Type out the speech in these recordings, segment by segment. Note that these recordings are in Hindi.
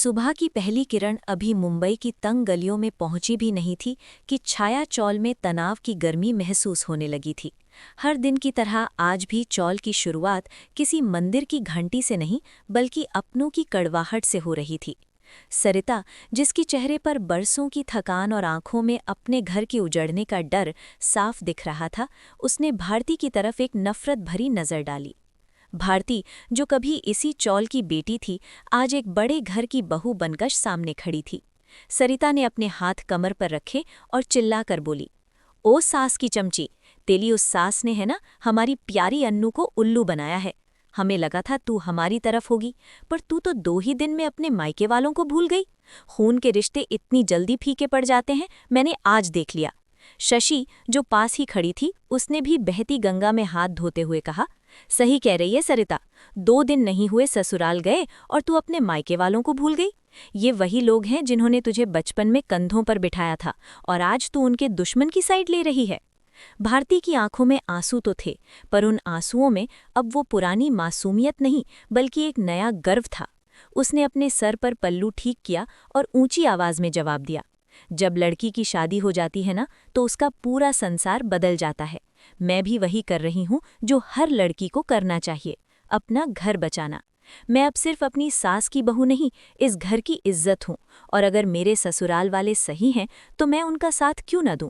सुबह की पहली किरण अभी मुंबई की तंग गलियों में पहुंची भी नहीं थी कि छाया चौल में तनाव की गर्मी महसूस होने लगी थी। हर दिन की तरह आज भी चौल की शुरुआत किसी मंदिर की घंटी से नहीं बल्कि अपनों की कड़वाहट से हो रही थी। सरिता, जिसकी चेहरे पर बरसों की थकान और आंखों में अपने घर के उजड़ने का डर साफ दिख रहा था, उसने भारती की तरफ एक नफरत भरी नजर डाली। भारती, जो कभी इसी चौल की बेटी थी, आज एक बड़े घर की बहू बनकर सामने खड़ी थी। सरिता ने अपने हाथ कमर पर रखे और चिल्लाकर बोली, ओ सास की चमची, तेली उस सास ने है ना हमारी प्यारी अन्नू को उल्लू बनाया है। हमें लगा था तू हमारी तरफ होगी, पर तू तो 2 ही दिन में अपने मायके वालों को भूल गई। खून के रिश्ते इतनी जल्दी फीके पड़ जाते हैं, मैंने आज देख लिया। शशि, जो पास ही खड़ी थी, उसने भी बहती गंगा में हाथ धोते हुए कहा, सही कह रही है सरिता, 2 दिन नहीं हुए ससुराल गए और तू अपने मायके वालों को भूल गई। ये वही लोग हैं जिन्होंने तुझे बचपन में कंधों पर बिठाया था और आज तू उनके दुश्मन की साइड ले रही है। भारती की आंखों में आंसू तो थे, पर उन आंसुओं में अब वो पुरानी मासूमियत नहीं बल्कि एक नया गर्व था। उसने अपने सर पर पल्लू ठीक किया और ऊंची आवाज में जवाब दिया, जब लड़की की शादी हो जाती है ना, तो उसका पूरा संसार बदल जाता है। मैं भी वही कर रही हूँ जो हर लड़की को करना चाहिए, अपना घर बचाना। मैं अब सिर्फ अपनी सास की बहू नहीं, इस घर की इज्जत हूँ, और अगर मेरे ससुराल वाले सही हैं तो मैं उनका साथ क्यों न दूं।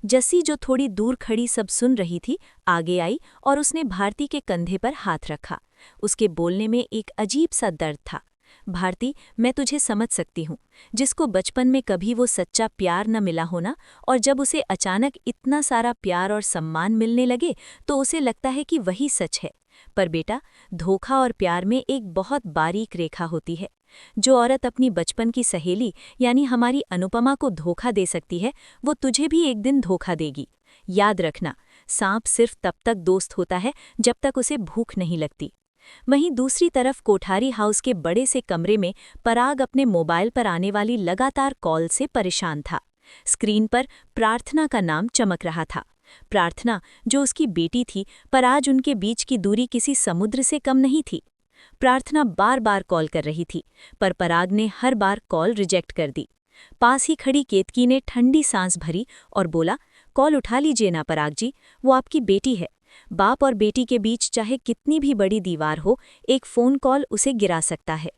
जस्सी, जो थोड़ी दूर खड़ी सब सुन रही थी, आगे आई और उसने भारती के कंधे पर हाथ रखा। उसके बोलने में एक अजीब सा दर्द था। भारती, मैं तुझे समझ सकती हूँ। जिसको बचपन में कभी वो सच्चा प्यार न मिला हो ना, और जब उसे अचानक इतना सारा प्यार और सम्मान मिलने लगे तो उसे लगता है कि वही सच है। पर बेटा, धोखा और प्यार में एक बहुत बारीक रेखा होती है। जो औरत अपनी बचपन की सहेली यानी हमारी अनुपमा को धोखा दे सकती है, वो तुझे भी एक दिन धोखा देगी। याद रखना, सांप सिर्फ तब तक दोस्त होता है जब तक उसे भूख नहीं लगती। वहीं दूसरी तरफ कोठारी हाउस के बड़े से कमरे में पराग अपने मोबाइल पर आने वाली लगातार कॉल से परेशान था। स्क्रीन पर प्रार्थना का नाम चमक रहा था। प्रार्थना, जो उसकी बेटी थी, पर आज उनके बीच की दूरी किसी समुद्र से कम नहीं थी। प्रार्थना बार बार कॉल कर रही थी, पर पराग ने हर बार कॉल रिजेक्ट कर दी। पास ही खड़ी केतकी ने ठंडी सांस भरी और बोला, कॉल उठा लीजिए ना पराग जी, वो आपकी बेटी है। बाप और बेटी के बीच चाहे कितनी भी बड़ी दीवार हो, एक फ़ोन कॉल उसे गिरा सकता है।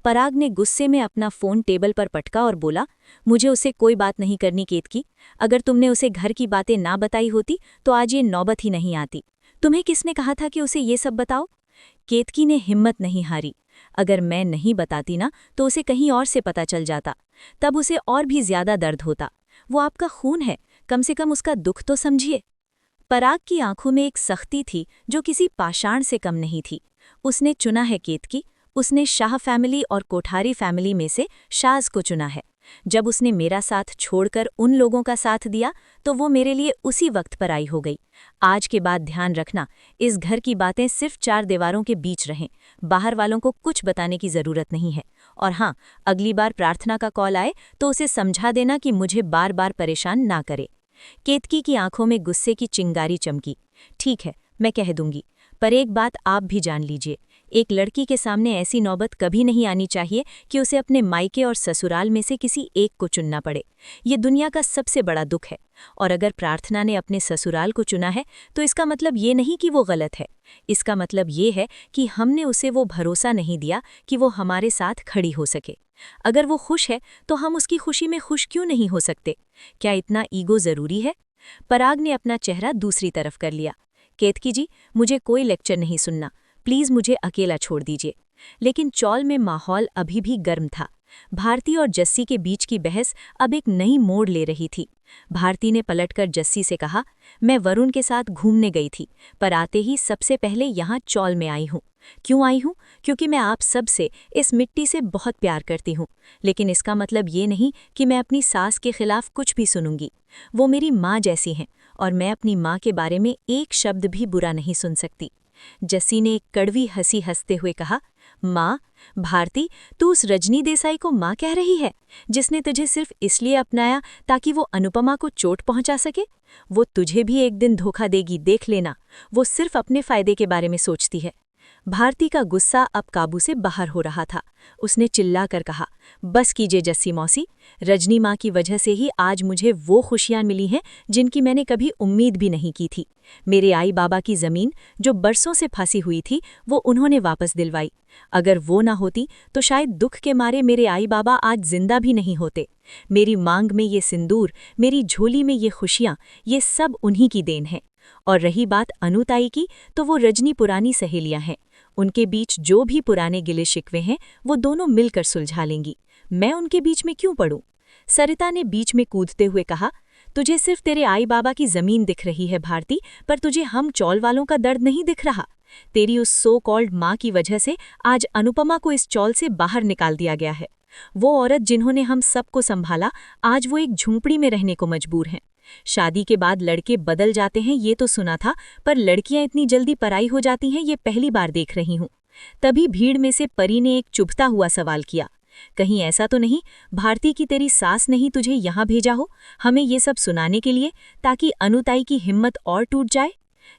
पराग ने गुस्से में अपना फ़ोन टेबल पर पटका और बोला, मुझे उसे कोई बात नहीं करनी केतकी। अगर तुमने उसे घर की बातें ना बताई होती तो आज ये नौबत ही नहीं आती। तुम्हें किसने कहा था कि उसे ये सब बताओ? केतकी ने हिम्मत नहीं हारी। अगर मैं नहीं बताती ना तो उसे कहीं और से पता चल जाता, तब उसे और भी ज्यादा दर्द होता। वो आपका खून है, कम से कम उसका दुख तो समझिए। पराग की आंखों में एक सख्ती थी जो किसी पाषाण से कम नहीं थी। उसने चुना है केतकी, उसने शाह फैमिली और कोठारी फैमिली में से शाज को चुना है। जब उसने मेरा साथ छोड़कर उन लोगों का साथ दिया तो वो मेरे लिए उसी वक्त पर आई हो गई। आज के बाद ध्यान रखना, इस घर की बातें सिर्फ 4 दीवारों के बीच रहें, बाहर वालों को कुछ बताने की जरूरत नहीं है। और हाँ, अगली बार प्रार्थना का कॉल आए तो उसे समझा देना कि मुझे बार बार परेशान ना करे। केतकी की आंखों में गुस्से की चिंगारी चमकी। ठीक है, मैं कह दूंगी, पर एक बात आप भी जान लीजिए, एक लड़की के सामने ऐसी नौबत कभी नहीं आनी चाहिए कि उसे अपने मायके और ससुराल में से किसी एक को चुनना पड़े। ये दुनिया का सबसे बड़ा दुख है। और अगर प्रार्थना ने अपने ससुराल को चुना है तो इसका मतलब ये नहीं कि वो गलत है। इसका मतलब ये है कि हमने उसे वो भरोसा नहीं दिया कि वो हमारे साथ खड़ी हो सके। अगर वो खुश है तो हम उसकी खुशी में खुश क्यों नहीं हो सकते? क्या इतना ईगो जरूरी है? पराग ने अपना चेहरा दूसरी तरफ कर लिया। केतकी जी, मुझे कोई लेक्चर नहीं सुनना, प्लीज मुझे अकेला छोड़ दीजिए। लेकिन चौल में माहौल अभी भी गर्म था। भारती और जस्सी के बीच की बहस अब एक नई मोड़ ले रही थी। भारती ने पलटकर जस्सी से कहा, मैं वरुण के साथ घूमने गई थी, पर आते ही सबसे पहले यहाँ चौल में आई हूँ। क्यों आई हूँ? क्योंकि मैं आप सब से, इस मिट्टी से बहुत प्यार करती हूँ। लेकिन इसका मतलब ये नहीं कि मैं अपनी सास के खिलाफ कुछ भी सुनूंगी। वो मेरी माँ जैसी हैं और मैं अपनी माँ के बारे में एक शब्द भी बुरा नहीं सुन सकती। जस्सी ने एक कड़वी हंसी हंसते हुए कहा, माँ? भारती, तू उस रजनी देसाई को माँ कह रही है, जिसने तुझे सिर्फ इसलिए अपनाया ताकि वो अनुपमा को चोट पहुंचा सके? वो तुझे भी एक दिन धोखा देगी, देख लेना। वो सिर्फ अपने फायदे के बारे में सोचती है। भारती का गुस्सा अब काबू से बाहर हो रहा था। उसने चिल्लाकर कहा, बस कीजिए जस्सी मौसी, रजनी माँ की वजह से ही आज मुझे वो खुशियां मिली हैं जिनकी मैंने कभी उम्मीद भी नहीं की थी। मेरे आई बाबा की ज़मीन जो बरसों से फंसी हुई थी वो उन्होंने वापस दिलवाई। अगर वो ना होती तो शायद दुख के मारे मेरे आई बाबा आज जिंदा भी नहीं होते। मेरी मांग में ये सिंदूर, मेरी झोली में ये खुशियां, ये सब उन्हीं की देन है। और रही बात अनुताई की, तो वो रजनी पुरानी सहेलियां हैं। उनके बीच जो भी पुराने गिले शिकवे हैं वो दोनों मिलकर सुलझा लेंगी। मैं उनके बीच में क्यों पड़ूं? सरिता ने बीच में कूदते हुए कहा, तुझे सिर्फ तेरे आई बाबा की जमीन दिख रही है भारती, पर तुझे हम चौल वालों का दर्द नहीं दिख रहा। तेरी उस सो कॉल्ड माँ की वजह से आज अनुपमा को इस चौल से बाहर निकाल दिया गया है। वो औरत जिन्होंने हम सबको संभाला, आज वो एक झूंपड़ी में रहने को मजबूर हैं। शादी के बाद लड़के बदल जाते हैं ये तो सुना था, पर लड़कियां इतनी जल्दी पराई हो जाती हैं ये पहली बार देख रही हूं। तभी भीड़ में से परी ने एक चुभता हुआ सवाल किया, कहीं ऐसा तो नहीं भारती की तेरी सास नहीं तुझे यहाँ भेजा हो हमें ये सब सुनाने के लिए, ताकि अनुताई की हिम्मत और टूट जाए?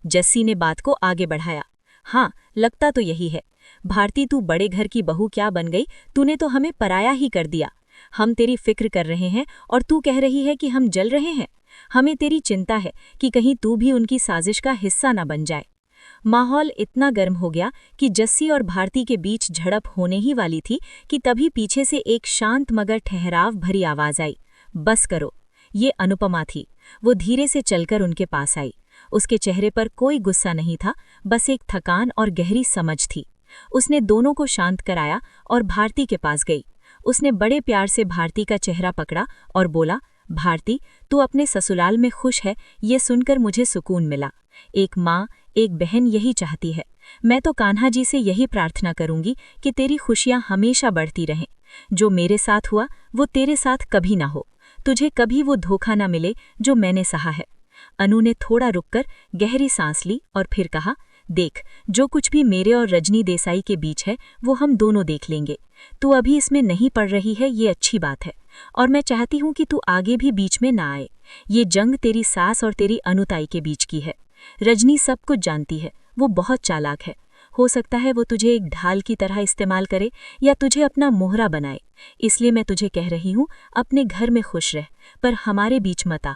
जस्सी ने बात को आगे बढ़ाया, हाँ लगता तो यही है। भारती तू बड़े घर की बहू क्या बन गई, तूने तो हमें पराया ही कर दिया। हम तेरी फिक्र कर रहे हैं और तू कह रही है कि हम जल रहे हैं। हमें तेरी चिंता है कि कहीं तू भी उनकी साजिश का हिस्सा न बन जाए। माहौल इतना गर्म हो गया कि जस्सी और भारती के बीच झड़प होने ही वाली थी कि तभी पीछे से एक शांत मगर ठहराव भरी आवाज आई, बस करो। ये अनुपमा थी। वो धीरे से चलकर उनके पास आई। उसके चेहरे पर कोई गुस्सा नहीं था, बस एक थकान और गहरी समझ थी। उसने दोनों को शांत कराया और भारती के पास गई। उसने बड़े प्यार से भारती का चेहरा पकड़ा और बोला, भारती तू अपने ससुराल में खुश है, ये सुनकर मुझे सुकून मिला। एक माँ, एक बहन यही चाहती है। मैं तो कान्हा जी से यही प्रार्थना करूंगी कि तेरी खुशियां हमेशा बढ़ती रहें। जो मेरे साथ हुआ वो तेरे साथ कभी ना हो। तुझे कभी वो धोखा ना मिले जो मैंने सहा है। अनु ने थोड़ा रुककर गहरी सांस ली और फिर कहा, देख जो कुछ भी मेरे और रजनी देसाई के बीच है वो हम दोनों देख लेंगे। तू अभी इसमें नहीं पड़ रही है ये अच्छी बात है, और मैं चाहती हूँ कि तू आगे भी बीच में ना आए। ये जंग तेरी सास और तेरी अनुताई के बीच की है। रजनी सब कुछ जानती है, वो बहुत चालाक है। हो सकता है वो तुझे एक ढाल की तरह इस्तेमाल करे या तुझे अपना मोहरा बनाए। इसलिए मैं तुझे कह रही हूँ, अपने घर में खुश रह, पर हमारे बीच मत आ।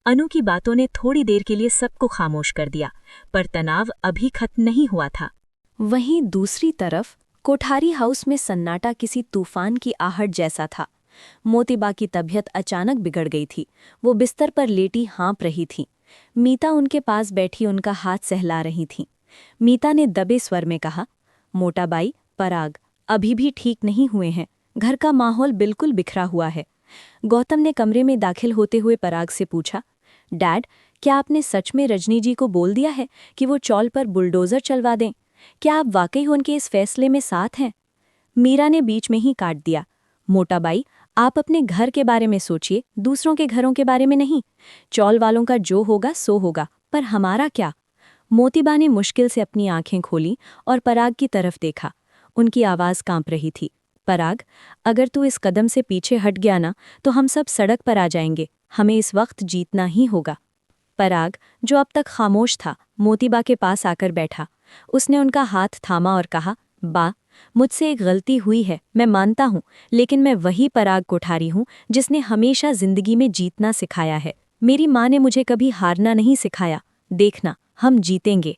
अनु की बातों ने थोड़ी देर के लिए सबको खामोश कर दिया, पर तनाव अभी खत्म नहीं हुआ था। वहीं दूसरी तरफ कोठारी हाउस में सन्नाटा किसी तूफान की आहट जैसा था। मोतीबा की तबीयत अचानक बिगड़ गई थी। वो बिस्तर पर लेटी हाँप रही थी। मीता उनके पास बैठी उनका हाथ सहला रही थी। मीता ने दबे स्वर में कहा, मोटा बाई, पराग अभी भी ठीक नहीं हुए हैं। घर का माहौल बिल्कुल बिखरा हुआ है। गौतम ने कमरे में दाखिल होते हुए पराग से पूछा, डैड क्या आपने सच में रजनी जी को बोल दिया है कि वो चौल पर बुलडोजर चलवा दें? क्या आप वाकई उनके इस फैसले में साथ हैं? मीरा ने बीच में ही काट दिया, मोटा बाई आप अपने घर के बारे में सोचिए, दूसरों के घरों के बारे में नहीं। चौल वालों का जो होगा सो होगा, पर हमारा क्या? मोतीबा ने मुश्किल से अपनी आंखें खोली और पराग की तरफ देखा। उनकी आवाज़ कांप रही थी, पराग अगर तू इस कदम से पीछे हट गया ना तो हम सब सड़क पर आ जाएंगे। हमें इस वक्त जीतना ही होगा। पराग जो अब तक खामोश था, मोतीबा के पास आकर बैठा। उसने उनका हाथ थामा और कहा, बा मुझसे एक गलती हुई है, मैं मानता हूँ, लेकिन मैं वही पराग कोठारी हूँ जिसने हमेशा जिंदगी में जीतना सिखाया है। मेरी माँ ने मुझे कभी हारना नहीं सिखाया। देखना हम जीतेंगे।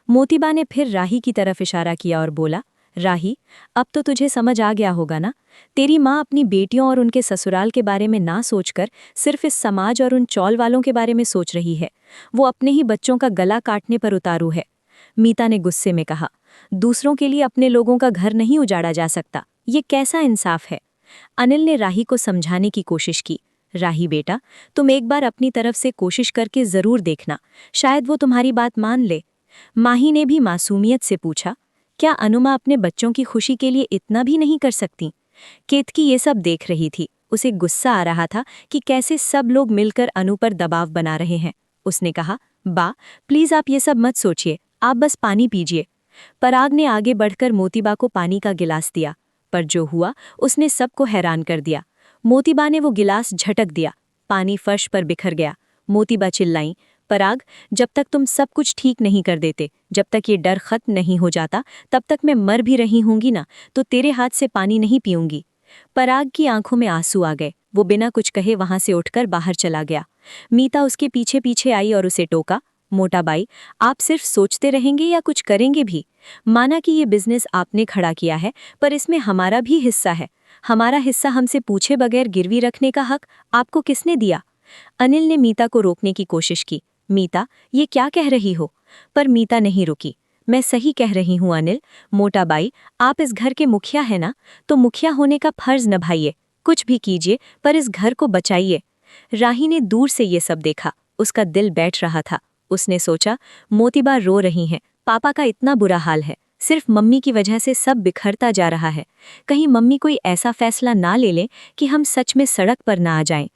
मोतीबा ने फिर राही की तरफ इशारा किया और बोला, राही अब तो तुझे समझ आ गया होगा ना। तेरी माँ अपनी बेटियों और उनके ससुराल के बारे में ना सोचकर सिर्फ इस समाज और उन चौल वालों के बारे में सोच रही है। वो अपने ही बच्चों का गला काटने पर उतारू है। मीता ने गुस्से में कहा, दूसरों के लिए अपने लोगों का घर नहीं उजाड़ा जा सकता, ये कैसा इंसाफ है? अनिल ने राही को समझाने की कोशिश की, राही बेटा तुम एक बार अपनी तरफ से कोशिश करके जरूर देखना, शायद वो तुम्हारी बात मान ले। माही ने भी मासूमियत से पूछा, क्या अनुमा अपने बच्चों की खुशी के लिए इतना भी नहीं कर सकती? केतकी ये सब देख रही थी। उसे गुस्सा आ रहा था कि कैसे सब लोग मिलकर अनु पर दबाव बना रहे हैं। उसने कहा, बा प्लीज आप ये सब मत सोचिए, आप बस पानी पीजिए। पराग ने आगे बढ़कर मोतीबा को पानी का गिलास दिया, पर जो हुआ उसने सबको हैरान कर दिया। मोतीबा ने वो गिलास झटक दिया, पानी फर्श पर बिखर गया। मोतीबा चिल्लाई, पराग, जब तक तुम सब कुछ ठीक नहीं कर देते, जब तक ये डर खत्म नहीं हो जाता, तब तक मैं मर भी रही होंगी ना, तो तेरे हाथ से पानी नहीं पीऊंगी। पराग की आंखों में आंसू आ गए। वो बिना कुछ कहे वहां से उठकर बाहर चला गया। मीता उसके पीछे पीछे आई और उसे टोका, मोटा बाई, आप सिर्फ सोचते रहेंगे या कुछ करेंगे भी? माना कि ये बिजनेस आपने खड़ा किया है, पर इसमें हमारा भी हिस्सा है। हमारा हिस्सा हमसे पूछे बगैर गिरवी रखने का हक आपको किसने दिया? अनिल ने मीता को रोकने की कोशिश की। मीता, ये क्या कह रही हो? पर मीता नहीं रुकी। मैं सही कह रही हूँ अनिल। मोटा बाई, आप इस घर के मुखिया हैं ना, तो मुखिया होने का फर्ज निभाइए। कुछ भी कीजिए, पर इस घर को बचाइए। राही ने दूर से ये सब देखा। उसका दिल बैठ रहा था। उसने सोचा, मोतीबा रो रही हैं, पापा का इतना बुरा हाल है, सिर्फ मम्मी की वजह से सब बिखरता जा रहा है। कहीं मम्मी कोई ऐसा फैसला ना ले लें कि हम सच में सड़क पर ना आ जाएं।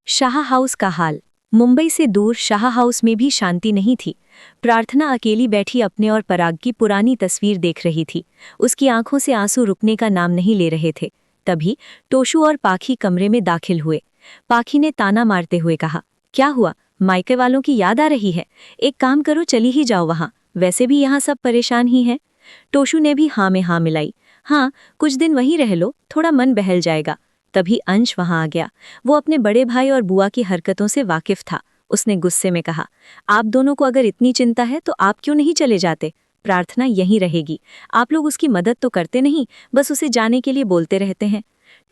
शाह हाउस का हाल। मुंबई से दूर शाह हाउस में भी शांति नहीं थी। प्रार्थना अकेली बैठी अपने और पराग की पुरानी तस्वीर देख रही थी। उसकी आंखों से आंसू रुकने का नाम नहीं ले रहे थे। तभी टोशू और पाखी कमरे में दाखिल हुए। पाखी ने ताना मारते हुए कहा, क्या हुआ? मायके वालों की याद आ रही है? एक काम करो, चली ही जाओ वहां, वैसे भी यहाँ सब परेशान ही हैं। टोशू ने भी हाँ में हाँ मिलाई। हाँ, कुछ दिन वहीं रह लो, थोड़ा मन बहल जाएगा। तभी अंश वहां आ गया। वो अपने बड़े भाई और बुआ की हरकतों से वाकिफ था। उसने गुस्से में कहा, आप दोनों को अगर इतनी चिंता है तो आप क्यों नहीं चले जाते? प्रार्थना यहीं रहेगी। आप लोग उसकी मदद तो करते नहीं, बस उसे जाने के लिए बोलते रहते हैं।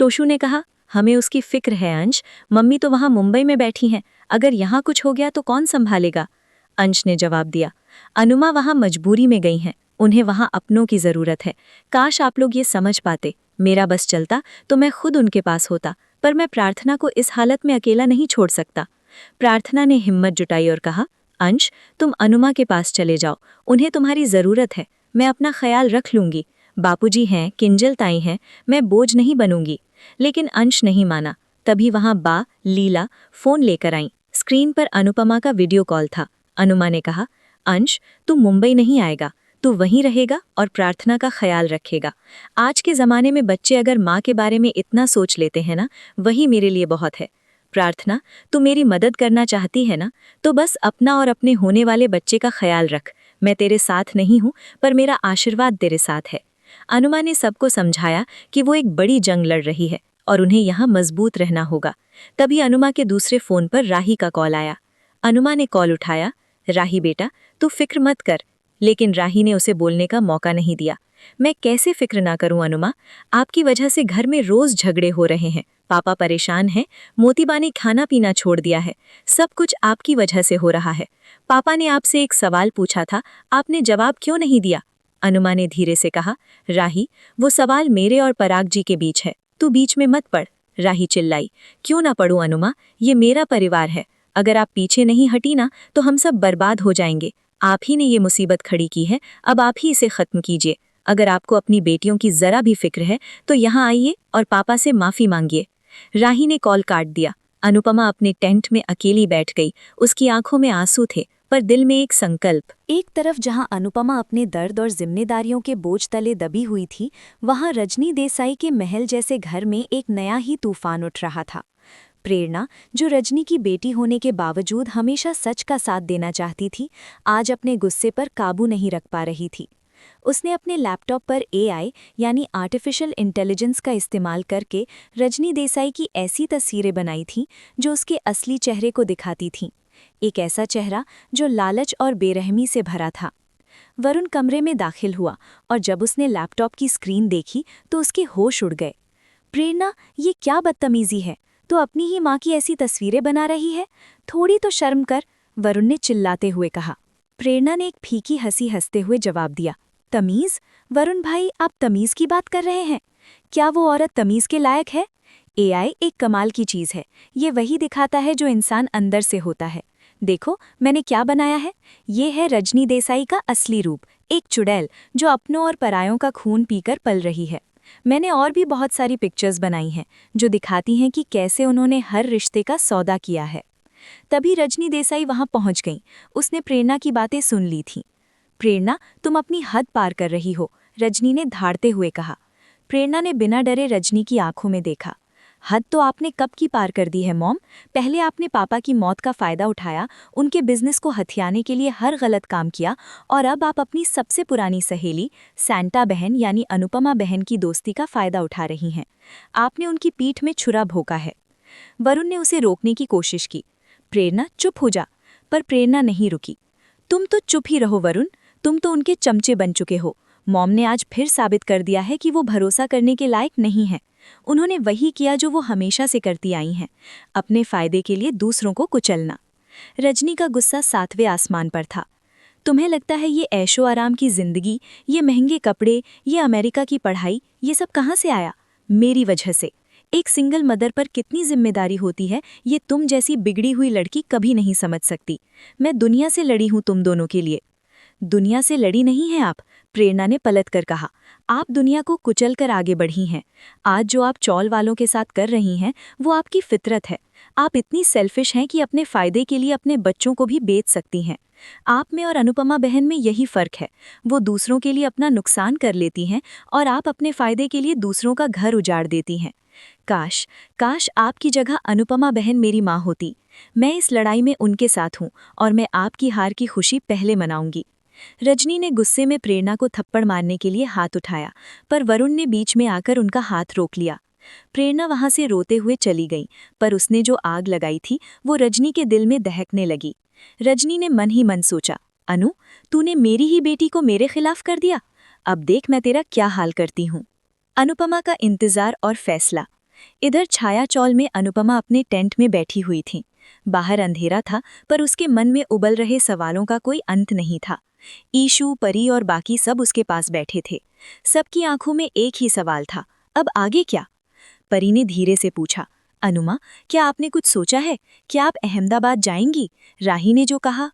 टोशू ने कहा, हमें उसकी फिक्र है अंश। मम्मी तो वहां मुंबई में बैठी हैं, अगर यहाँ कुछ हो गया तो कौन संभालेगा? अंश ने जवाब दिया, अनुमा वहां मजबूरी में गई हैं, उन्हें वहां अपनों की जरूरत है। काश आप लोग ये समझ पाते। मेरा बस चलता तो मैं खुद उनके पास होता, पर मैं प्रार्थना को इस हालत में अकेला नहीं छोड़ सकता। प्रार्थना ने हिम्मत जुटाई और कहा, अंश, तुम अनुमा के पास चले जाओ, उन्हें तुम्हारी जरूरत है। मैं अपना ख्याल रख लूंगी। बापूजी हैं, किंजल ताई हैं, मैं बोझ नहीं बनूंगी। लेकिन अंश नहीं माना। तभी वहां बा लीला फोन लेकर आई। स्क्रीन पर अनुपमा का वीडियो कॉल था। अनुमा ने कहा, अंश, तू मुंबई नहीं आएगा, तू वहीं रहेगा और प्रार्थना का ख्याल रखेगा। आज के ज़माने में बच्चे अगर माँ के बारे में इतना सोच लेते हैं ना, वही मेरे लिए बहुत है। प्रार्थना, तू मेरी मदद करना चाहती है ना, तो बस अपना और अपने होने वाले बच्चे का ख्याल रख। मैं तेरे साथ नहीं हूँ, पर मेरा आशीर्वाद तेरे साथ है। अनुमा ने सबको समझाया कि वो एक बड़ी जंग लड़ रही है और उन्हें यहाँ मजबूत रहना होगा। तभी अनुमा के दूसरे फ़ोन पर राही का कॉल आया। अनुमा ने कॉल उठाया। राही बेटा, तू फिक्र मत कर। लेकिन राही ने उसे बोलने का मौका नहीं दिया। मैं कैसे फिक्र ना करूं अनुमा? आपकी वजह से घर में रोज झगड़े हो रहे हैं, पापा परेशान हैं, मोतीबा ने खाना पीना छोड़ दिया है, सब कुछ आपकी वजह से हो रहा है। पापा ने आपसे एक सवाल पूछा था, आपने जवाब क्यों नहीं दिया? अनुमा ने धीरे से कहा, राही, वो सवाल मेरे और पराग जी के बीच है, तू बीच में मत पड़। राही चिल्लाई, क्यों ना पढ़ूं अनुमा, ये मेरा परिवार है। अगर आप पीछे नहीं हटी ना तो हम सब बर्बाद हो जाएंगे। आप ही ने ये मुसीबत खड़ी की है, अब आप ही इसे खत्म कीजिए। अगर आपको अपनी बेटियों की जरा भी फिक्र है तो यहाँ आइए और पापा से माफी मांगिए। राही ने कॉल काट दिया। अनुपमा अपने टेंट में अकेली बैठ गई। उसकी आंखों में आंसू थे, पर दिल में एक संकल्प। एक तरफ जहां अनुपमा अपने दर्द और जिम्मेदारियों के बोझ तले दबी हुई थी, वहां रजनी देसाई के महल जैसे घर में एक नया ही तूफान उठ रहा था। प्रेरणा, जो रजनी की बेटी होने के बावजूद हमेशा सच का साथ देना चाहती थी, आज अपने गुस्से पर काबू नहीं रख पा रही थी। उसने अपने लैपटॉप पर एआई यानी आर्टिफिशियल इंटेलिजेंस का इस्तेमाल करके रजनी देसाई की ऐसी तस्वीरें बनाई थीं जो उसके असली चेहरे को दिखाती थीं। एक ऐसा चेहरा जो लालच और बेरहमी से भरा था। वरुण कमरे में दाखिल हुआ और जब उसने लैपटॉप की स्क्रीन देखी तो उसके होश उड़ गए। प्रेरणा, ये क्या बदतमीजी है? तो अपनी ही माँ की ऐसी तस्वीरें बना रही है, थोड़ी तो शर्म कर, वरुण ने चिल्लाते हुए कहा। प्रेरणा ने एक फीकी हंसी हंसते हुए जवाब दिया, तमीज़? वरुण भाई, आप तमीज़ की बात कर रहे हैं? क्या वो औरत तमीज़ के लायक है? एआई एक कमाल की चीज़ है, ये वही दिखाता है जो इंसान अंदर से होता है। देखो मैंने क्या बनाया है, ये है रजनी देसाई का असली रूप, एक चुड़ैल जो अपनों और परायों का खून पीकर पल रही है। मैंने और भी बहुत सारी पिक्चर्स बनाई हैं जो दिखाती हैं कि कैसे उन्होंने हर रिश्ते का सौदा किया है। तभी रजनी देसाई वहां पहुंच गई। उसने प्रेरणा की बातें सुन ली थीं। प्रेरणा, तुम अपनी हद पार कर रही हो, रजनी ने धाड़ते हुए कहा। प्रेरणा ने बिना डरे रजनी की आंखों में देखा। हद तो आपने कब की पार कर दी है मॉम। पहले आपने पापा की मौत का फायदा उठाया, उनके बिजनेस को हथियाने के लिए हर गलत काम किया, और अब आप अपनी सबसे पुरानी सहेली सैंटा बहन यानी अनुपमा बहन की दोस्ती का फायदा उठा रही हैं। आपने उनकी पीठ में छुरा भोंका है। वरुण ने उसे रोकने की कोशिश की। प्रेरणा, चुप हो जा। पर प्रेरणा नहीं रुकी। तुम तो चुप ही रहो वरुण, तुम तो उनके चमचे बन चुके हो। मॉम ने आज फिर साबित कर दिया है कि वो भरोसा करने के लायक नहीं है। उन्होंने वही किया जो वो हमेशा से करती आई हैं, अपने फायदे के लिए दूसरों को कुचलना। रजनी का गुस्सा 7वें आसमान पर था। तुम्हें लगता है ये ऐशो आराम की जिंदगी, ये महंगे कपड़े, ये अमेरिका की पढ़ाई, ये सब कहाँ से आया? मेरी वजह से। एक सिंगल मदर पर कितनी जिम्मेदारी होती है ये तुम जैसी बिगड़ी हुई लड़की कभी नहीं समझ सकती। मैं दुनिया से लड़ी हूँ तुम दोनों के लिए। दुनिया से लड़ी नहीं हैं आप, प्रेरणा ने पलट कर कहा। आप दुनिया को कुचल कर आगे बढ़ी हैं। आज जो आप चौल वालों के साथ कर रही हैं वो आपकी फितरत है। आप इतनी सेल्फिश हैं कि अपने फायदे के लिए अपने बच्चों को भी बेच सकती हैं। आप में और अनुपमा बहन में यही फर्क है। वो दूसरों के लिए अपना नुकसान कर लेती हैं और आप अपने फायदे के लिए दूसरों का घर उजाड़ देती हैं। काश काश आपकी जगह अनुपमा बहन मेरी माँ होती। मैं इस लड़ाई में उनके साथ हूँ और मैं आपकी हार की खुशी पहले मनाऊंगी। रजनी ने गुस्से में प्रेरणा को थप्पड़ मारने के लिए हाथ उठाया, पर वरुण ने बीच में आकर उनका हाथ रोक लिया। प्रेरणा वहां से रोते हुए चली गई, पर उसने जो आग लगाई थी वो रजनी के दिल में दहकने लगी। रजनी ने मन ही मन सोचा, अनु, तूने मेरी ही बेटी को मेरे खिलाफ कर दिया। अब देख मैं तेरा क्या हाल करती हूँ। अनुपमा का इंतजार और फैसला। इधर छाया चौल में अनुपमा अपने टेंट में बैठी हुई थी। बाहर अंधेरा था, पर उसके मन में उबल रहे सवालों का कोई अंत नहीं था। ईशु, परी और बाकी सब उसके पास बैठे थे। सबकी आंखों में एक ही सवाल था, अब आगे क्या? परी ने धीरे से पूछा, अनुमा, क्या आपने कुछ सोचा है? क्या आप अहमदाबाद जाएंगी? राही ने जो कहा।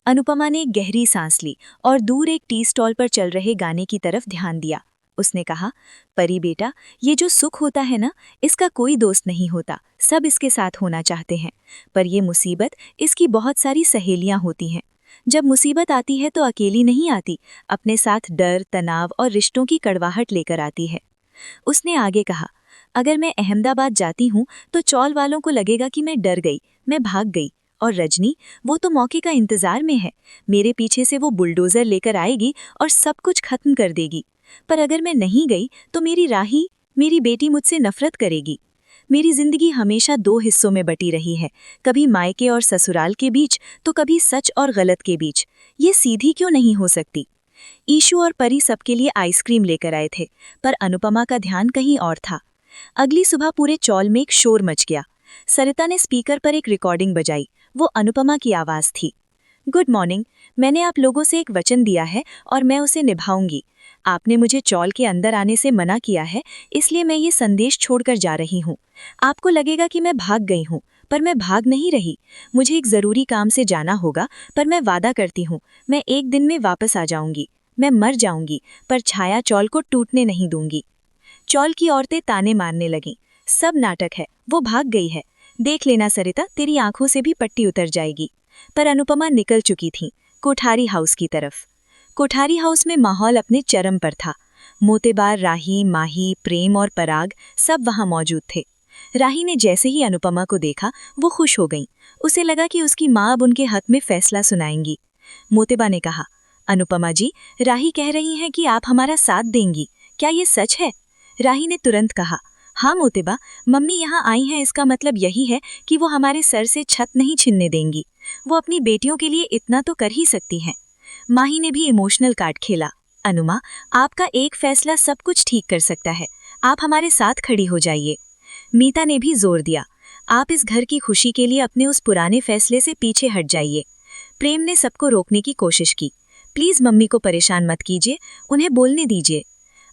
अनुपमा ने एक गहरी सांस ली और दूर एक टी स्टॉल पर चल रहे गाने की तरफ ध्यान दिया। उसने कहा, परी बेटा, ये जो सुख होता है ना, इसका कोई दोस्त नहीं होता, सब इसके साथ होना चाहते हैं। पर ये मुसीबत, इसकी बहुत सारी सहेलियां होती हैं। जब मुसीबत आती है तो अकेली नहीं आती, अपने साथ डर, तनाव और रिश्तों की कड़वाहट लेकर आती है। उसने आगे कहा, अगर मैं अहमदाबाद जाती हूँ तो चौल वालों को लगेगा कि मैं डर गई, मैं भाग गई। और रजनी, वो तो मौके का इंतजार में है। मेरे पीछे से वो बुलडोजर लेकर आएगी और सब कुछ खत्म कर देगी। पर अगर मैं नहीं गई तो मेरी राही, मेरी बेटी मुझसे नफरत करेगी। मेरी जिंदगी हमेशा 2 हिस्सों में बटी रही है, कभी मायके और ससुराल के बीच, तो कभी सच और गलत के बीच। ये सीधी क्यों नहीं हो सकती? ईशु और परी सबके लिए आइसक्रीम लेकर आए थे, पर अनुपमा का ध्यान कहीं और था। अगली सुबह पूरे चौल में एक शोर मच गया। सरिता ने स्पीकर पर एक रिकॉर्डिंग बजाई। वो अनुपमा की आवाज़ थी। गुड मॉर्निंग, मैंने आप लोगों से एक वचन दिया है और मैं उसे निभाऊंगी। आपने मुझे चौल के अंदर आने से मना किया है, इसलिए मैं ये संदेश छोड़कर जा रही हूँ। आपको लगेगा कि मैं भाग गई हूँ, पर मैं भाग नहीं रही। मुझे एक ज़रूरी काम से जाना होगा, पर मैं वादा करती हूँ, मैं एक दिन में वापस आ जाऊंगी। मैं मर जाऊंगी, पर छाया चौल को टूटने नहीं दूंगी। चौल की औरतें ताने मारने लगीं। सब नाटक है, वो भाग गई है। देख लेना सरिता, तेरी आंखों से भी पट्टी उतर जाएगी। पर अनुपमा निकल चुकी थी, कोठारी हाउस की तरफ। कोठारी हाउस में माहौल अपने चरम पर था। मोतेबार, राही, माही, प्रेम और पराग सब वहां मौजूद थे। राही ने जैसे ही अनुपमा को देखा वो खुश हो गई। उसे लगा कि उसकी माँ अब उनके हक में फैसला सुनाएंगी। मोतेबा ने कहा, अनुपमा जी, राही कह रही हैं कि आप हमारा साथ देंगी, क्या ये सच है? राही ने तुरंत कहा, हाँ मोतेबा, मम्मी यहाँ आई हैं, इसका मतलब यही है कि वो हमारे सर से छत नहीं छीनने देंगी। वो अपनी बेटियों के लिए इतना तो कर ही सकती हैं। माही ने भी इमोशनल कार्ड खेला, अनुमा, आपका एक फैसला सब कुछ ठीक कर सकता है, आप हमारे साथ खड़ी हो जाइए। मीता ने भी जोर दिया, आप इस घर की खुशी के लिए अपने उस पुराने फैसले से पीछे हट जाइए। प्रेम ने सबको रोकने की कोशिश की, प्लीज मम्मी को परेशान मत कीजिए, उन्हें बोलने दीजिए।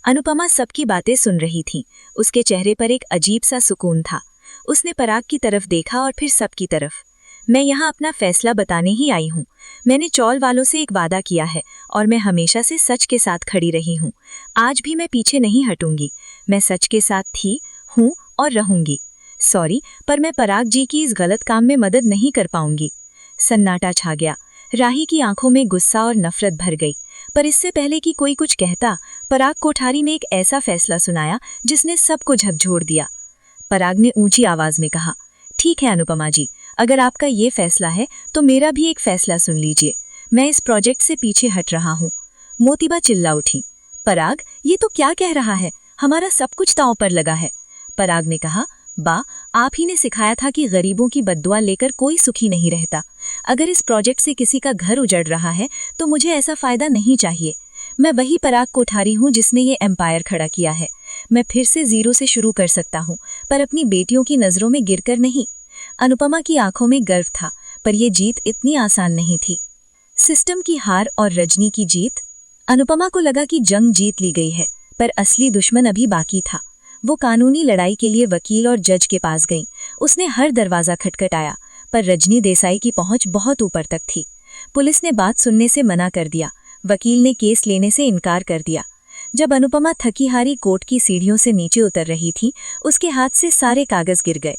अनुपमा सबकी बातें सुन रही थी। उसके चेहरे पर एक अजीब सा सुकून था। उसने पराग की तरफ देखा और फिर सबकी तरफ। मैं यहाँ अपना फैसला बताने ही आई हूँ। मैंने चौल वालों से एक वादा किया है और मैं हमेशा से सच के साथ खड़ी रही हूँ। आज भी मैं पीछे नहीं हटूंगी। मैं सच के साथ थी, हूँ और रहूंगी। सॉरी, पर मैं पराग जी की इस गलत काम में मदद नहीं कर पाऊंगी। सन्नाटा छा गया। राही की आंखों में गुस्सा और नफरत भर गई। पर इससे पहले कि कोई कुछ कहता, पराग कोठारी ने एक ऐसा फैसला सुनाया जिसने सबको झकझोर दिया। पराग ने ऊंची आवाज में कहा। ठीक है अनुपमा जी, अगर आपका ये फैसला है तो मेरा भी एक फैसला सुन लीजिए। मैं इस प्रोजेक्ट से पीछे हट रहा हूँ। मोतीबा चिल्ला उठी। पराग, ये तो क्या कह रहा है? हमारा सब कुछ दांव पर लगा है। पराग ने कहा, बा, आप ही ने सिखाया था कि गरीबों की बद्दुआ लेकर कोई सुखी नहीं रहता। अगर इस प्रोजेक्ट से किसी का घर उजड़ रहा है तो मुझे ऐसा फायदा नहीं चाहिए। मैं वही पराग कोठारी हूँ जिसने ये एम्पायर खड़ा किया है। मैं फिर से जीरो से शुरू कर सकता हूँ, पर अपनी बेटियों की नजरों में गिरकर नहीं। अनुपमा की आंखों में गर्व था, पर यह जीत इतनी आसान नहीं थी। सिस्टम की हार और रजनी की जीत। अनुपमा को लगा कि जंग जीत ली गई है, पर असली दुश्मन अभी बाकी था। वो कानूनी लड़ाई के लिए वकील और जज के पास गई। उसने हर दरवाजा खटखटाया, पर रजनी देसाई की पहुंच बहुत ऊपर तक थी। पुलिस ने बात सुनने से मना कर दिया, वकील ने केस लेने से इनकार कर दिया। जब अनुपमा थकी हारी कोर्ट की सीढ़ियों से नीचे उतर रही थी, उसके हाथ से सारे कागज गिर गए।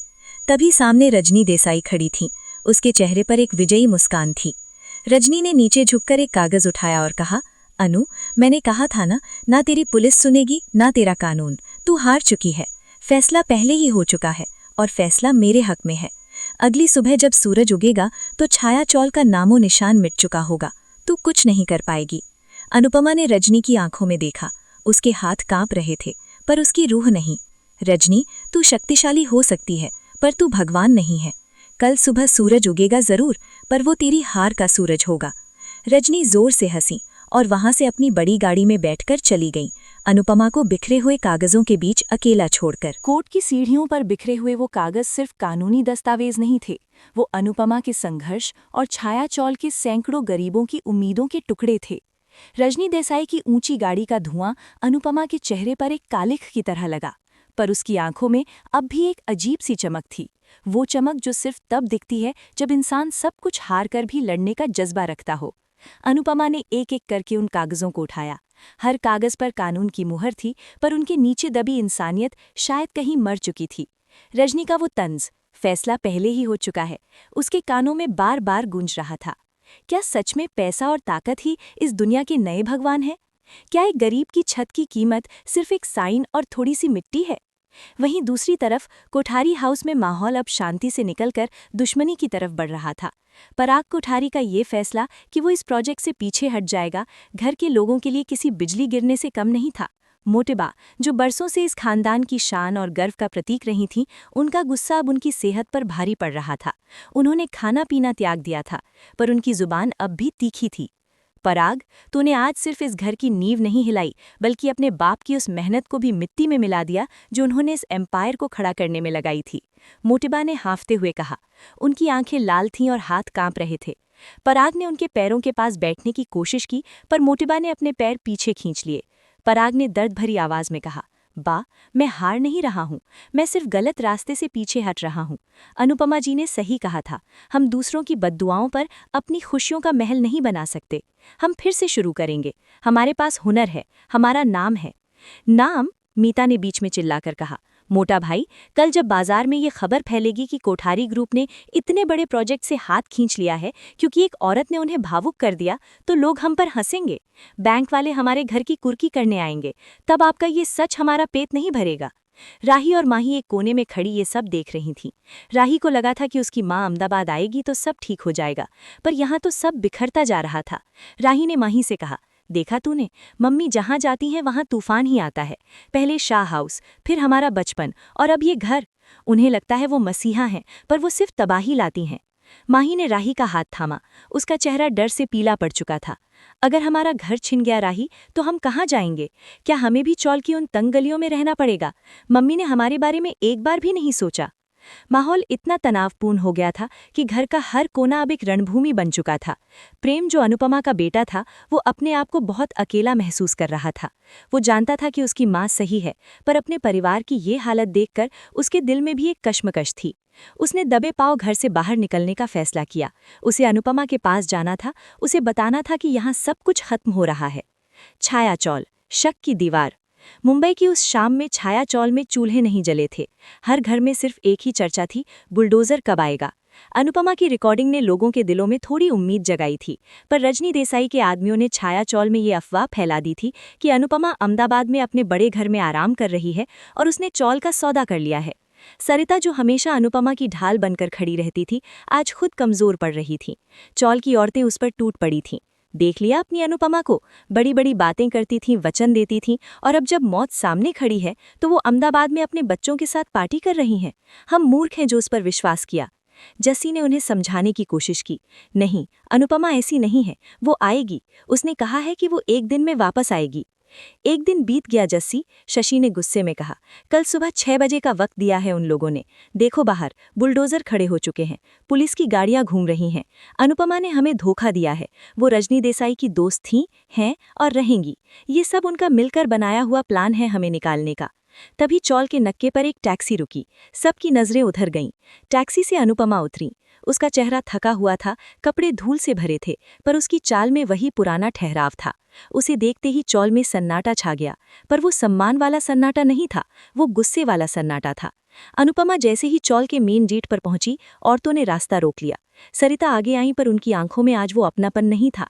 तभी सामने रजनी देसाई खड़ी थी। उसके चेहरे पर एक विजयी मुस्कान थी। रजनी ने नीचे झुककर एक कागज उठाया और कहा, अनु, मैंने कहा था ना तेरी पुलिस सुनेगी ना तेरा कानून। तू हार चुकी है। फैसला पहले ही हो चुका है और फैसला मेरे हक में है। अगली सुबह जब सूरज उगेगा तो छाया चौल का नामो निशान मिट चुका होगा। तू कुछ नहीं कर पाएगी। अनुपमा ने रजनी की आंखों में देखा। उसके हाथ कांप रहे थे, पर उसकी रूह नहीं। रजनी, तू शक्तिशाली हो सकती है, पर तू भगवान नहीं है। कल सुबह सूरज उगेगा जरूर, पर वो तेरी हार का सूरज होगा। रजनी जोर से हंसी और वहां से अपनी बड़ी गाड़ी में बैठकर चली गई, अनुपमा को बिखरे हुए कागजों के बीच अकेला छोड़कर। कोर्ट की सीढ़ियों पर बिखरे हुए वो कागज सिर्फ कानूनी दस्तावेज नहीं थे, वो अनुपमा के संघर्ष और छाया चौल के सैकड़ों गरीबों की उम्मीदों के टुकड़े थे। रजनी देसाई की ऊंची गाड़ी का धुआं अनुपमा के चेहरे पर एक कालिख की तरह लगा, पर उसकी आंखों में अब भी एक अजीब सी चमक थी। वो चमक जो सिर्फ तब दिखती है जब इंसान सब कुछ हार कर भी लड़ने का जज्बा रखता हो। अनुपमा ने एक एक करके उन कागजों को उठाया। हर कागज पर कानून की मुहर थी, पर उनके नीचे दबी इंसानियत शायद कहीं मर चुकी थी। रजनी का वो तंज, फैसला पहले ही हो चुका है, उसके कानों में बार बार गूंज रहा था। क्या सच में पैसा और ताकत ही इस दुनिया के नए भगवान हैं? क्या एक गरीब की छत की कीमत सिर्फ एक साइन और थोड़ी सी मिट्टी है? वहीं दूसरी तरफ कोठारी हाउस में माहौल अब शांति से निकलकर दुश्मनी की तरफ बढ़ रहा था। पराग कोठारी का ये फैसला कि वो इस प्रोजेक्ट से पीछे हट जाएगा, घर के लोगों के लिए किसी बिजली गिरने से कम नहीं था। मोटेबा, जो बरसों से इस खानदान की शान और गर्व का प्रतीक रही थीं, उनका गुस्सा अब उनकी सेहत पर भारी पड़ रहा था। उन्होंने खाना पीना त्याग दिया था, पर उनकी जुबान अब भी तीखी थी। पराग, तूने आज सिर्फ इस घर की नींव नहीं हिलाई, बल्कि अपने बाप की उस मेहनत को भी मिट्टी में मिला दिया जो उन्होंने इस एम्पायर को खड़ा करने में लगाई थी। मोटिबा ने हाँफते हुए कहा। उनकी आंखें लाल थीं और हाथ कांप रहे थे। पराग ने उनके पैरों के पास बैठने की कोशिश की, पर मोटिबा ने अपने पैर पीछे खींच लिए। पराग ने दर्द भरी आवाज में कहा, बा, मैं हार नहीं रहा हूँ, मैं सिर्फ गलत रास्ते से पीछे हट रहा हूँ। अनुपमा जी ने सही कहा था, हम दूसरों की बद्दुआओं पर अपनी खुशियों का महल नहीं बना सकते। हम फिर से शुरू करेंगे। हमारे पास हुनर है, हमारा नाम है। नाम? मीता ने बीच में चिल्लाकर कहा। मोटा भाई, कल जब बाजार में ये खबर फैलेगी कि कोठारी ग्रुप ने इतने बड़े प्रोजेक्ट से हाथ खींच लिया है क्योंकि एक औरत ने उन्हें भावुक कर दिया, तो लोग हम पर हंसेंगे। बैंक वाले हमारे घर की कुर्की करने आएंगे। तब आपका ये सच हमारा पेट नहीं भरेगा। राही और माही एक कोने में खड़ी ये सब देख रही थीं। राही को लगा था कि उसकी माँ अहमदाबाद आएगी तो सब ठीक हो जाएगा, पर यहाँ तो सब बिखरता जा रहा था। राही ने माही से कहा, देखा तूने, मम्मी जहाँ जाती हैं वहाँ तूफान ही आता है। पहले शाह हाउस, फिर हमारा बचपन, और अब ये घर। उन्हें लगता है वो मसीहा हैं, पर वो सिर्फ तबाही लाती हैं। माही ने राही का हाथ थामा। उसका चेहरा डर से पीला पड़ चुका था। अगर हमारा घर छिन गया राही, तो हम कहाँ जाएंगे? क्या हमें भी चौल की उन तंग गलियों में रहना पड़ेगा? मम्मी ने हमारे बारे में एक बार भी नहीं सोचा। माहौल इतना तनावपूर्ण हो गया था कि घर का हर कोना अब एक रणभूमि बन चुका था। प्रेम, जो अनुपमा का बेटा था, वो अपने आप को बहुत अकेला महसूस कर रहा था। वो जानता था कि उसकी माँ सही है, पर अपने परिवार की ये हालत देखकर उसके दिल में भी एक कश्मकश थी। उसने दबे पांव घर से बाहर निकलने का फैसला किया। उसे अनुपमा के पास जाना था, उसे बताना था कि यहाँ सब कुछ खत्म हो रहा है। छाया चौल, शक की दीवार। मुंबई की उस शाम में छाया चौल में चूल्हे नहीं जले थे। हर घर में सिर्फ एक ही चर्चा थी, बुलडोजर कब आएगा। अनुपमा की रिकॉर्डिंग ने लोगों के दिलों में थोड़ी उम्मीद जगाई थी, पर रजनी देसाई के आदमियों ने छाया चौल में ये अफवाह फैला दी थी कि अनुपमा अहमदाबाद में अपने बड़े घर में आराम कर रही है और उसने चौल का सौदा कर लिया है। सरिता, जो हमेशा अनुपमा की ढाल बनकर खड़ी रहती थी, आज खुद कमजोर पड़ रही थी। चौल की औरतें उस पर टूट पड़ी थीं। देख लिया अपनी अनुपमा को, बड़ी बड़ी बातें करती थीं, वचन देती थीं, और अब जब मौत सामने खड़ी है तो वो अहमदाबाद में अपने बच्चों के साथ पार्टी कर रही हैं। हम मूर्ख हैं जो उस पर विश्वास किया। जस्सी ने उन्हें समझाने की कोशिश की। नहीं, अनुपमा ऐसी नहीं है, वो आएगी। उसने कहा है कि वो एक दिन में वापस आएगी। एक दिन बीत गया जस्सी, शशि ने गुस्से में कहा। कल सुबह 6 बजे का वक्त दिया है उन लोगों ने। देखो बाहर, बुलडोजर खड़े हो चुके हैं, पुलिस की गाड़ियां घूम रही हैं। अनुपमा ने हमें धोखा दिया है। वो रजनी देसाई की दोस्त थीं, हैं और रहेंगी। ये सब उनका मिलकर बनाया हुआ प्लान है हमें निकालने का। तभी चौल के नक्के पर एक टैक्सी रुकी। सबकी नजरें उधर गईं। टैक्सी से अनुपमा उतरी। उसका चेहरा थका हुआ था, कपड़े धूल से भरे थे, पर उसकी चाल में वही पुराना ठहराव था। उसे देखते ही चौल में सन्नाटा छा गया, पर वो सम्मान वाला सन्नाटा नहीं था, वो गुस्से वाला सन्नाटा था। अनुपमा जैसे ही चौल के मेन गेट पर पहुंची, औरतों ने रास्ता रोक लिया। सरिता आगे आई, पर उनकी आंखों में आज वो अपनापन नहीं था।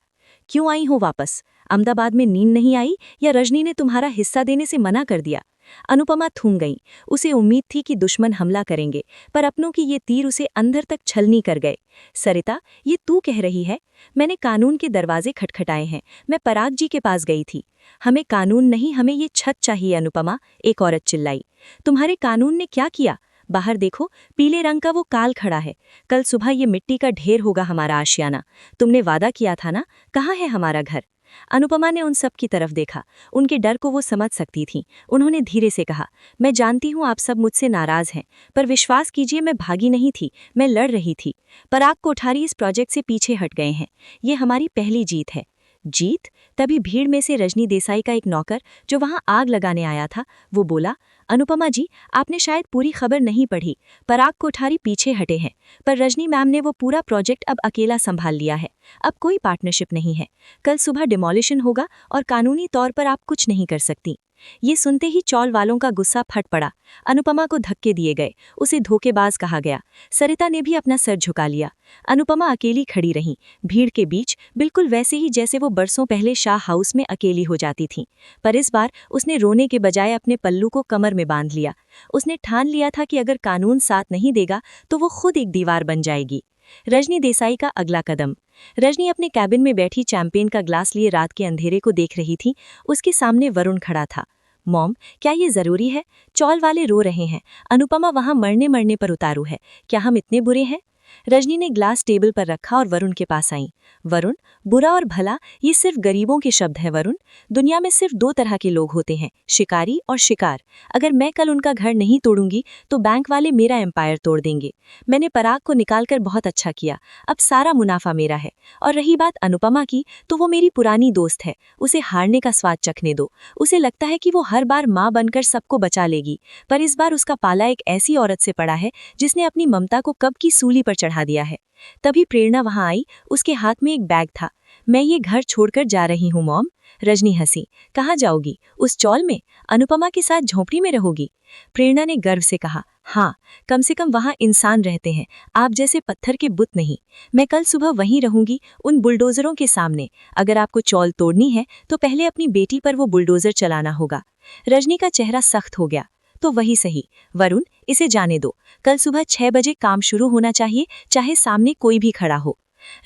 क्यों आई हो वापस? अहमदाबाद में नींद नहीं आई, या रजनी ने तुम्हारा हिस्सा देने से मना कर दिया? अनुपमा थूम गई। उसे उम्मीद थी कि दुश्मन हमला करेंगे, पर अपनों की ये तीर उसे अंदर तक छलनी कर गए। सरिता, ये तू कह रही है? मैंने कानून के दरवाजे खटखटाए हैं। मैं पराग जी के पास गई थी। हमें कानून नहीं, हमें ये छत चाहिए अनुपमा, एक औरत चिल्लाई। तुम्हारे कानून ने क्या किया? बाहर देखो, पीले रंग का वो काल खड़ा है। कल सुबह ये मिट्टी का ढेर होगा हमारा आशियाना। तुमने वादा किया था ना? कहाँ है हमारा घर? अनुपमा ने उन सब की तरफ देखा। उनके डर को वो समझ सकती थी। उन्होंने धीरे से कहा, मैं जानती हूँ आप सब मुझसे नाराज हैं, पर विश्वास कीजिए, मैं भागी नहीं थी, मैं लड़ रही थी। पराग कोठारी इस प्रोजेक्ट से पीछे हट गए हैं। ये हमारी पहली जीत है। जीत? तभी भीड़ में से रजनी देसाई का एक नौकर, जो वहां आग लगाने आया था, वो बोला, अनुपमा जी, आपने शायद पूरी खबर नहीं पढ़ी। पराग कोठारी पीछे हटे हैं, पर रजनी मैम ने वो पूरा प्रोजेक्ट अब अकेला संभाल लिया है। अब कोई पार्टनरशिप नहीं है। कल सुबह डिमोलिशन होगा और कानूनी तौर पर आप कुछ नहीं कर सकती। ये सुनते ही चौल वालों का गुस्सा फट पड़ा। अनुपमा को धक्के दिए गए, उसे धोखेबाज कहा गया। सरिता ने भी अपना सर झुका लिया। अनुपमा अकेली खड़ी रही, भीड़ के बीच, बिल्कुल वैसे ही जैसे वो बरसों पहले शाह हाउस में अकेली हो जाती थीं। पर इस बार उसने रोने के बजाय अपने पल्लू को कमर में बांध लिया। उसने ठान लिया था कि अगर कानून साथ नहीं देगा तो वो खुद एक दीवार बन जाएगी। रजनी देसाई का अगला कदम। रजनी अपने कैबिन में बैठी चैंपेन का ग्लास लिए रात के अंधेरे को देख रही थी। उसके सामने वरुण खड़ा था। मॉम, क्या ये जरूरी है? चौल वाले रो रहे हैं। अनुपमा वहां मरने मरने पर उतारू है। क्या हम इतने बुरे हैं? रजनी ने ग्लास टेबल पर रखा और वरुण के पास आई। वरुण, बुरा और भला ये सिर्फ गरीबों के शब्द हैं वरुण। दुनिया में सिर्फ 2 तरह के लोग होते हैं, शिकारी और शिकार। अगर मैं कल उनका घर नहीं तोड़ूंगी तो बैंक वाले मेरा एम्पायर तोड़ देंगे। मैंने पराग को निकालकर बहुत अच्छा किया, अब सारा मुनाफा मेरा है। और रही बात अनुपमा की, तो वो मेरी पुरानी दोस्त है। उसे हारने का स्वाद चखने दो। उसे लगता है कि वो हर बार माँ बनकर सबको बचा लेगी, पर इस बार उसका पाला एक ऐसी औरत से पड़ा है जिसने अपनी ममता को कब की सूली पर चढ़ा दिया है। तभी प्रेरणा वहां आई। उसके हाथ में एक बैग था। मैं ये घर छोड़कर जा रही हूँ मॉम। रजनी हंसी। कहाँ जाओगी? उस चौल में? अनुपमा के साथ झोंपड़ी में रहोगी? प्रेरणा ने गर्व से कहा, हाँ, कम से कम वहां इंसान रहते हैं, आप जैसे पत्थर के बुत नहीं। मैं कल सुबह वहीं रहूंगी, उन बुलडोजरों के सामने। अगर आपको चौल तोड़नी है तो पहले अपनी बेटी पर वो बुलडोजर चलाना होगा। रजनी का चेहरा सख्त हो गया। तो वही सही वरुण, इसे जाने दो। कल सुबह 6 बजे काम शुरू होना चाहिए, चाहे सामने कोई भी खड़ा हो।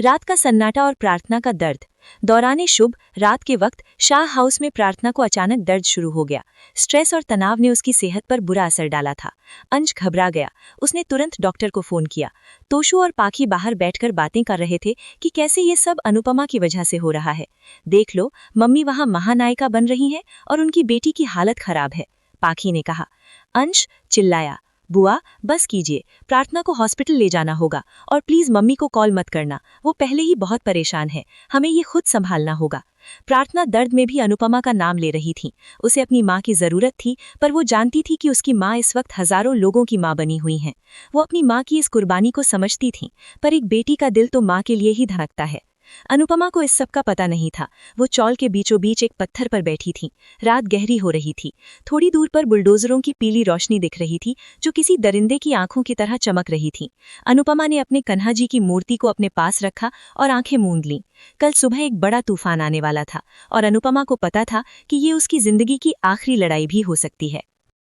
रात का सन्नाटा और प्रार्थना का दर्द। दौराने शुभ रात के वक्त शाह हाउस में प्रार्थना को अचानक दर्द शुरू हो गया। स्ट्रेस और तनाव ने उसकी सेहत पर बुरा असर डाला था। अंश घबरा गया। उसने तुरंत डॉक्टर को फोन किया। तोशु और पाखी बाहर बैठकर बातें कर रहे थे कि कैसे ये सब अनुपमा की वजह से हो रहा है। देख लो, मम्मी वहां महानायिका बन रही हैं और उनकी बेटी की हालत खराब है, पाखी ने कहा। अंश चिल्लाया, बुआ बस कीजिए, प्रार्थना को हॉस्पिटल ले जाना होगा, और प्लीज मम्मी को कॉल मत करना, वो पहले ही बहुत परेशान है, हमें ये खुद संभालना होगा। प्रार्थना दर्द में भी अनुपमा का नाम ले रही थी। उसे अपनी माँ की जरूरत थी, पर वो जानती थी कि उसकी माँ इस वक्त हजारों लोगों की माँ बनी हुई हैं। वो अपनी माँ की इस कुर्बानी को समझती थी, पर एक बेटी का दिल तो माँ के लिए ही धड़कता है। अनुपमा को इस सब का पता नहीं था। वो चौल के बीचों बीच एक पत्थर पर बैठी थी। रात गहरी हो रही थी। थोड़ी दूर पर बुलडोजरों की पीली रोशनी दिख रही थी, जो किसी दरिंदे की आंखों की तरह चमक रही थी। अनुपमा ने अपने कन्हा जी की मूर्ति को अपने पास रखा और आंखें मूंद लीं। कल सुबह एक बड़ा तूफान आने वाला था, और अनुपमा को पता था कि ये उसकी जिंदगी की आखिरी लड़ाई भी हो सकती है।